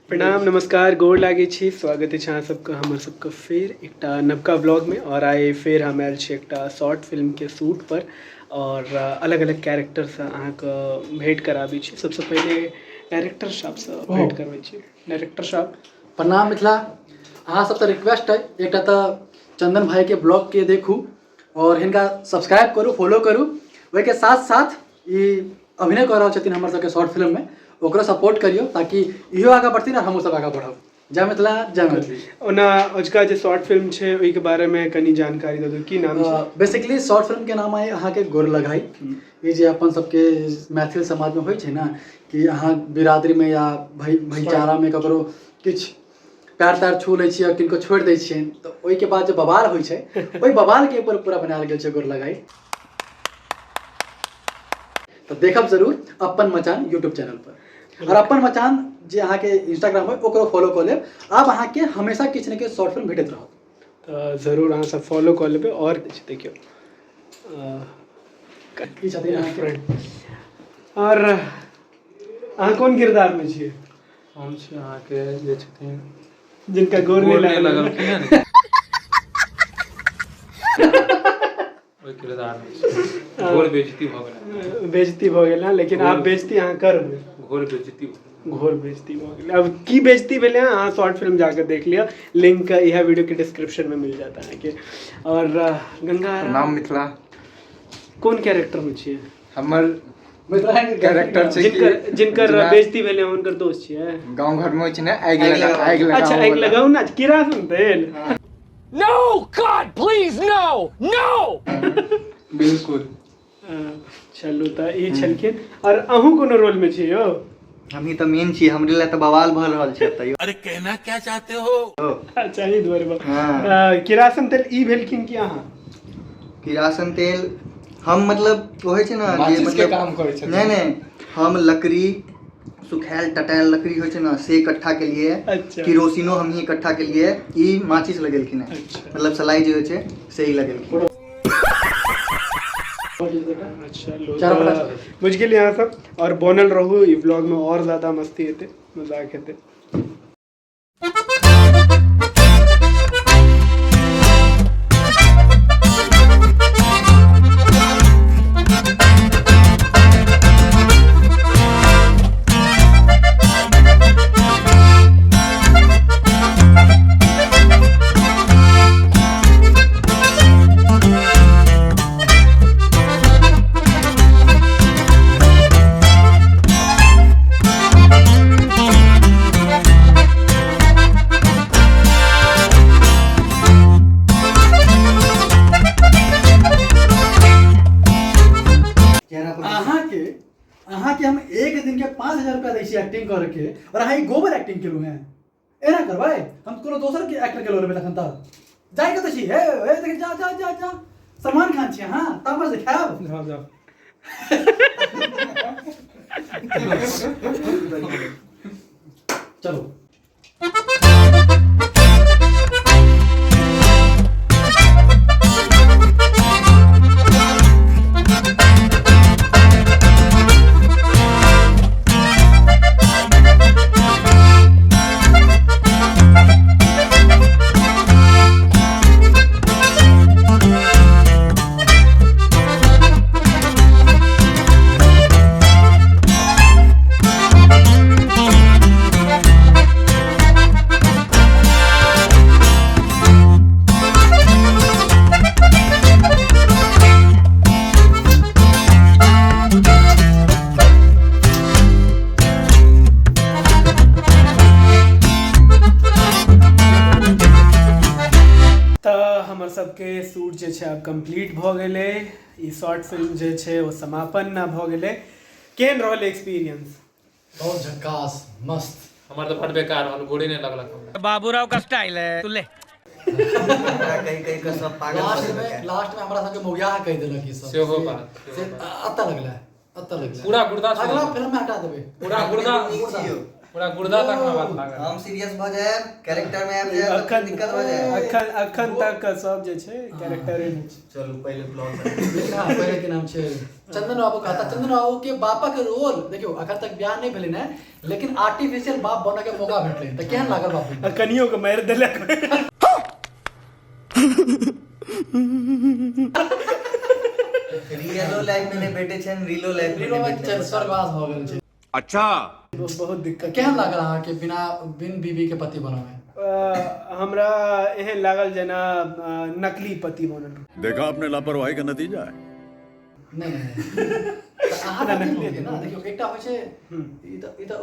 प्रणाम नमस्कार गोड़ लागे छी स्वागत है अहाँ सबके हमर सबके फेर एकटा नवका व्लॉग में। और आइ फेर हम आयल छी एकटा शॉर्ट फिल्म के शूट पर और अलग अलग कैरेक्टर से अहाँ के भेंट कराबी छी। सबसे पहले डायरेक्टर साहब से भेंट करबै छी। डायरेक्टर साहब प्रणाम मिथिला। अहाँ सबसे रिक्वेस्ट है एकटा तो चंदन भाई के ब्लॉग के देखू और हिनका सब्सक्राइब करू फॉलो करू। वही के साथ साथ ये अभिनय कर रहा छथिन हमर सबके शॉर्ट फिल्म में, ओकरो सपोर्ट करियो ताकि इहो आगे बढ़थिन और हमहूँ सब आगे बढ़ब। जय मिथिला जय मैथिली। ओना अजुका जे शॉर्ट फिल्म छै ओहि के बारे में कनी जानकारी दे दू, की नाम छै? बेसिकली शॉर्ट फिल्म के नाम है अहाँ के गोर लगाई। ये जे अपन सबके मैथिल समाज में होइ छै ना कि अहाँ बिरादरी में या भाईचारा में ककरो किछ पैर तैर छू लै छियै किनको छोड़ि दै छियै तो ओहि के बाद जो बवाल होइ छै ओहि बवाल के ऊपर पूरा बनायल गेल छै गोर लगाई। तो देखब जरूर अपन मचान यूट्यूब चैनल पर। और अपन मचान जे अहाँ के इंस्टाग्राम है ओकरो फॉलो कर लेब। आब अहाँ के हमेशा किछ ने किछ शॉर्ट फिल्म भेटत रहत तो जरूर अहाँ सब फॉलो कर लेबै। और देखियो की छथिन अहाँ के फ्रेंड और अहाँ कोन किरदार में छियै? हम छी अहाँ के जे छथिन जिनका गोर नहीं लगल कि ने ओइ किरदार में घोर बेइज्जती भ गेल। बेइज्जती भ गेल, लेकिन आप बेइज्जती अहाँ करबै। घोर बेइज्जती घोर बेइज्जती भ गेल। अब की बेइज्जती भेले अहाँ शॉर्ट फिल्म जाकर देख लिया, लिंक यह वीडियो के डिस्क्रिप्शन में मिल जाता है। और गंगा नाम मिथिला कौन कैरेक्टर में छियै? हमर मिथिला कैरेक्टर छै जिनकर बेइज्जती भेले उनकर दोस्त छियै। गांव घर में छै ने आगि लगा अच्छा आगि लगाऊ ना किरासन तेल। No! God, please, no! No! बिल्कुल। चलू त ई छलखिन। और अहूँ कोनो रोल में छियै यौ? हम ही तो मेन छी, हमरे लिए तो बवाल भ रहल छै एतय। अरे कहना क्या चाहते हो? अच्छा ई दुआरे हाँ। किरासन तेल ई भेलखिन कि अहाँ? किरासन तेल हम मतलब होय छै ना माचिस जे के मतलब काम करै छथिन। नहीं हम लकड़ी सुखायल टटायल लकड़ी होय छै ना से इकट्ठा के लिए। अच्छा। किरोसिनो हम ही इकट्ठा के लिए ई माचिस लगेलखिन है। अच्छा। मतलब सलाई जे होय छै से ही लगेलखिन। अच्छा बुझ गेलियै अहाँ सब। और बनल रहू ई व्लॉग में और ज्यादा मस्ती हेतै मजाक हेतै। अहाँ के हम एक दिन के 5,000 रुपया दै छी एक्टिंग करके और अहाँ गोबर एक्टिंग केलू हैं। एना करबै हम कोनो दोसर के एक्टर केलू रहबै तखन तक जाय के त छी हे देख जा जा जा जा सलमान खान छी हां तामस देखाब। जाओ जाओ चलो हमर सबके शूट जे छै अब कंप्लीट भ गेलै। ई शॉर्ट फिल्म जे छै वो समापन ना भ गेलै। केहन रहल एक्सपीरियंस? बहुत झकास मस्त। हमर तो बड़ बेकार रहल, गोड़े नहीं लगलक हमरा। बाबूराव का स्टाइल है तू ले। कहीं का सब पागल लास्ट में हमरा सबके मौगिया कह देलक ई सब से हो बात से अत्ता लगला पूरा गुर्दा अगला फिल्म में हटा देबे। पूरा गुर्दा पूरा गुर्दा तक में बात लागल हम सीरियस भ जाए कैरेक्टर में आबि जाए अखन दिक्कत भ जाए अखन तक सब जे छै कैरेक्टरे में छै। चलू पहले ब्लॉग हाँ, पहले के नाम छे चंदन बाबू कहता चंदन बाबू के बापा के रोल देखियो अखन तक ब्याह नहीं भेलै ने, लेकिन आर्टिफिशियल बाप बने के मौका भेटलै त केहन लागल बापू? कनियो के मारि देलक। रियलो लाइफ में बेटे छन, रीलो लाइफ रीलो में स्वर्गवास भ गेल छै। अच्छा बहुत दिक्कत। केहन लागल अहाँ के बिन बीबी के पति बनल? हमरा एहन लागल जेना नकली पति बनल। देखा आपने लापरवाही का नतीजा है। नहीं अहाँ त नहीं होगे ना, देखियो एकटा होइ छै ई त ओ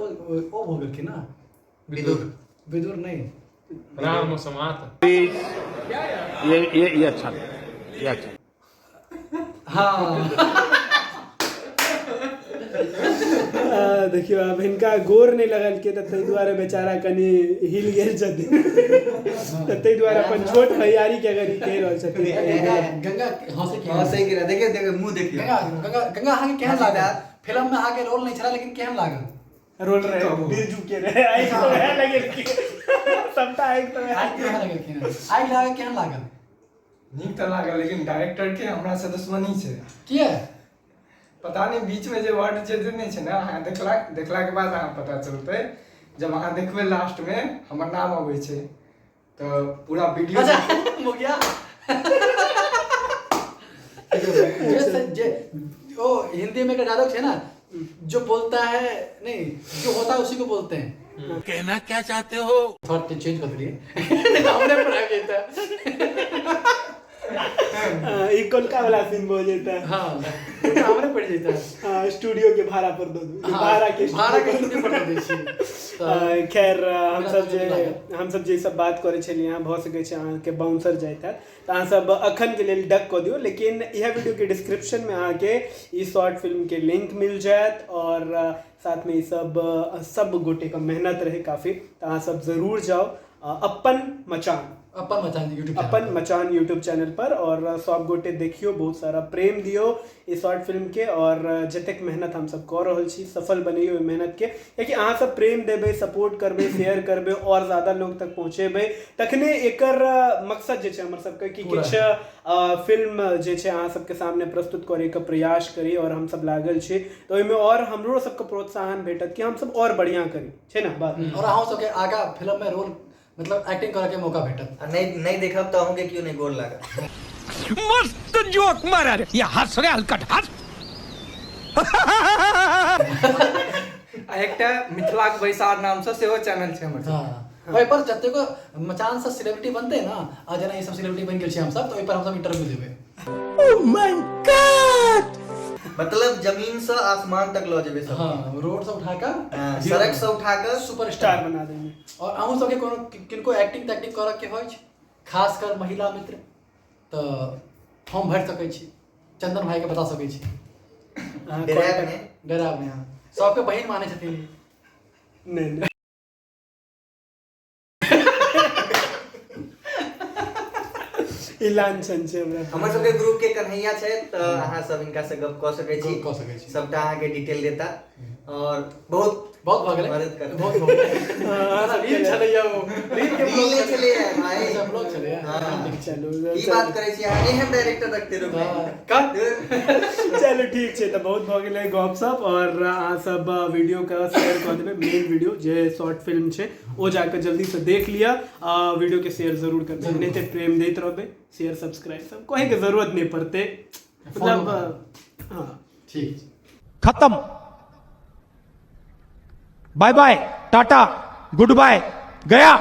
भ गेल कि ना विदुर नहीं राम समात ये अच्छा ये अच्छा। हाँ देखियो अब हिनका गोर नहीं लगल के त तै दुआरे बेचारा कनी हिल गेल छथिन। त तै दुआरे अपन छोट भैयारी के अगर ई कह रहल छथिन गंगा हंसे के हां सही कह देखिए देखिए मुंह देखिए गंगा अहाँ के केहन लागल? फिल्म में अहाँ के रोल नहीं छला लेकिन केहन लागल? रोल रहे बिरजू के रहे आई तो है लगे कि सबटा आई तो है। आज केहन लागल कि आई लागल केहन लागल? नीक तो लागल, लेकिन डायरेक्टर के हमरा से दुश्मनी छै। किया? पता नहीं बीच में जे वर्ड जे देने छै ना, अहाँ देखला के बाद अहाँ पता चलते। जब अहाँ देखबे लास्ट में हमर नाम आबै छै तो पूरा वीडियो अच्छा हो गया। जे ओ हिंदी में का डायलॉग है ना, जो बोलता है नहीं जो होता है उसी को बोलते हैं। कहना क्या चाहते हो? थोड़ा चेंज कर दिए हमने पढ़ा जाता ई कोलका वाला सीन हो जाता है। हाँ हमने पढ़ जाता है। हाँ, स्टूडियो के भाड़ा पर दो भाड़ा के स्टूडियो पर दे छी। खैर हम सब जे सब बात करे छलिए यहाँ भ सके छै अहाँ के बाउंसर जाइत हैत त अहाँ सब अखन के लेल डक क दियौ, लेकिन यह वीडियो के डिस्क्रिप्शन में अहाँ के ई शॉर्ट फिल्म के लिंक मिल जायत और साथ में सब गोटे का मेहनत रहे काफी, तो अहाँ सब जरूर जाओ अपन मचान यूट्यूब चैनल पर और सब गोटे देखियो, बहुत सारा प्रेम दियो इस शॉर्ट फिल्म के और जतेक मेहनत हम सब कर रहल छी सफल बनियो मेहनत के, क्योंकि अहाँ सब प्रेम देबे, सपोर्ट करबे, शेयर करबे और ज्यादा लोग तक पहुँचेबे तखने एकर मकसद जे छै हमर सबके कि किछ फिल्म जे छै अहाँ सबके सामने प्रस्तुत करे के प्रयास करी और हम सब लागल छी, तो ओहिमे और हमरो सबके प्रोत्साहन भेटत कि हम सब और बढ़िया करी, छै ना बात। और अहाँ सबके आगा फिल्म में रोल मतलब एक्टिंग करे के मौका भेटत। नहीं देखब तो अहूँ के क्यों नहीं गोर लगा। मस्त जोक मारा रे, ये हंस रे हलकट हंस। एकटा मिथिलाक बैसार नाम से सेहो चैनल छै हमर। हां ओइ पर जते को मचान से सेलिब्रिटी बनते ना, आ जना ई सब सेलिब्रिटी बन गेल छी हम सब, तो ओइ पर हम सब इंटरव्यू देबे। ओह माय गॉड, मतलब जमीन से आसमान तक लो जेबे सब। हां रोड से उठा कर सड़क से उठा कर सुपरस्टार बना देंगे। और अहूँ सबके कोनो किनको एक्टिंग करऽ के होइ, खास कर महिला मित्र, तो हम भर सकै छी, चंदन भाई के बता सकै छी। डराब ने सबके बहन माने छथिन। नहीं लांछन छै हमरा। हमर सबके ग्रुप के कन्हैया छै, तो अहाँ सब इनका से गप क सकै छी, सबटा अहाँ के डिटेल देता और बहुत भ गेलै मदद करता। बहुत भ गेलै। हां रील चलैया वो रील के रील नहीं चले है भाई, सब ब्लॉग चले। हां चलो ई बात करै छी अहाँ एहन डायरेक्टर रखते रहो कट। चलो ठीक छै, तो बहुत भ गेलै गपशप और अहाँ सब वीडियो का शेयर कर देबै। मेन वीडियो जे शॉर्ट फिल्म छै ओ जाकर जल्दी से देख लिया, वीडियो के शेयर जरूर कर देबै, नहीं तो प्रेम देते रहबै, शेयर सब्सक्राइब सब कहे के जरूरत नहीं पड़ते, मतलब हाँ ठीक खत्म, bye bye, tata, good, गया।